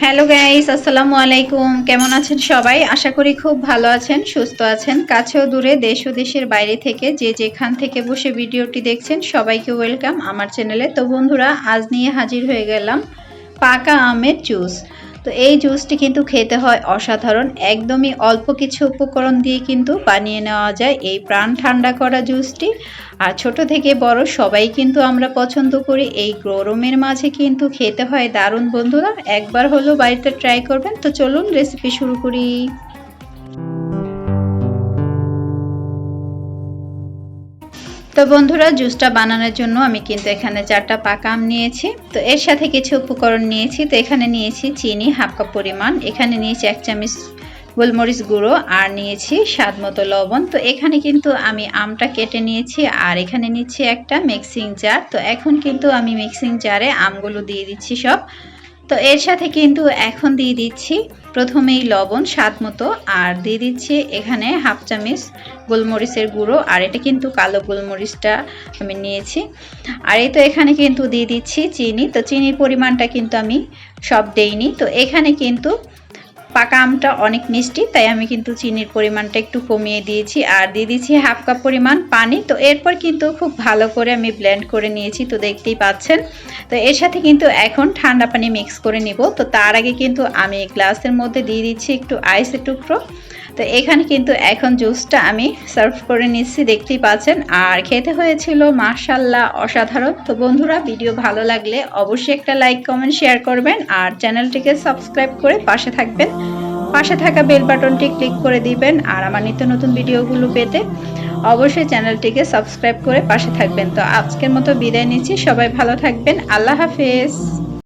Hello guys, আসসালামু আলাইকুম। কেমন আছেন সবাই? আশা করি খুব ভালো আছেন, সুস্থ আছেন। কাছেও দূরে, দেশ ও দেশের বাইরে থেকে যে যেখান থেকে বসে ভিডিওটি দেখছেন সবাইকে ওয়েলকাম আমার চ্যানেলে। তো বন্ধুরা, আজ নিয়ে হাজির হয়ে গেলাম পাকা আমের জুস। তো এই জুসটি কিন্তু খেতে হয় অসাধারণ। একদমই অল্প কিছু উপকরণ দিয়ে কিন্তু বানিয়ে নেওয়া যায় এই প্রাণ ঠান্ডা করা জুসটি। আর ছোট থেকে বড় সবাই কিন্তু আমরা পছন্দ করি। এই গরমের মাঝে কিন্তু খেতে হয় দারুণ বন্ধুরা। একবার হলো বাড়িতে ট্রাই করবেন। তো চলুন রেসিপি শুরু করি। তো বন্ধুরা, জুসটা বানানোর জন্য আমি কিন্তু এখানে 4টা পাকা আম নিয়েছি। তো এর সাথে কিছু উপকরণ নিয়েছি। তো এখানে নিয়েছি চিনি হাফ কাপ পরিমাণ, এখানে নিয়েছি 1 চামচ গোলমরিচ গুঁড়ো, আর নিয়েছি স্বাদ মতো লবণ। তো এখানে কিন্তু আমি আমটা কেটে নিয়েছি, আর এখানে নিচ্ছি একটা মিক্সিং জার। তো এখন কিন্তু আমি মিক্সিং জারে আমগুলো দিয়ে দিচ্ছি সব। তো এর সাথে কিন্তু এখন দিয়ে দিচ্ছি প্রথমেই লবণ স্বাদ মতো, আর দিয়ে দিচ্ছি এখানে হাফ চামচ গোলমরিচের গুঁড়ো, আর এটা কিন্তু কালো গোলমরিচটা আমি নিয়েছি। আর এই তো এখানে কিন্তু দিয়ে দিচ্ছি চিনি। তো চিনির পরিমাণটা কিন্তু আমি সব দেইনি। তো এখানে কিন্তু পাকা আমটা অনেক মিষ্টি, তাই আমি কিন্তু চিনির পরিমাণটা একটু কমিয়ে দিয়েছি। আর দিয়ে দিচ্ছি হাফ কাপ পরিমাণ পানি। তো এরপর কিন্তু খুব ভালো করে আমি ব্লেন্ড করে নিয়েছি, তো দেখতেই পাচ্ছেন। তো এর সাথে কিন্তু এখন ঠান্ডা পানি মিক্স করে নিব। তো তার আগে কিন্তু আমি গ্লাসের মধ্যে দিয়ে দিচ্ছি একটু আইসের টুকরো। তো এখানে কিন্তু এখন জুসটা আমি সার্ভ করে নিচ্ছি, দেখতেই পাচ্ছেন। আর খেতে হয়েছিল মাশাআল্লাহ অসাধারণ। তো বন্ধুরা, ভিডিও ভালো লাগলে অবশ্যই একটা লাইক কমেন্ট শেয়ার করবেন, আর চ্যানেলটিকে সাবস্ক্রাইব করে পাশে থাকবেন। পাশে থাকা বেল বাটনটি ক্লিক করে দিবেন, আর আমার নিত্য নতুন ভিডিওগুলো পেতে অবশ্যই চ্যানেলটিকে সাবস্ক্রাইব করে পাশে থাকবেন। তো আজকের মতো বিদায় নিচ্ছি, সবাই ভালো থাকবেন, আল্লাহ হাফেজ।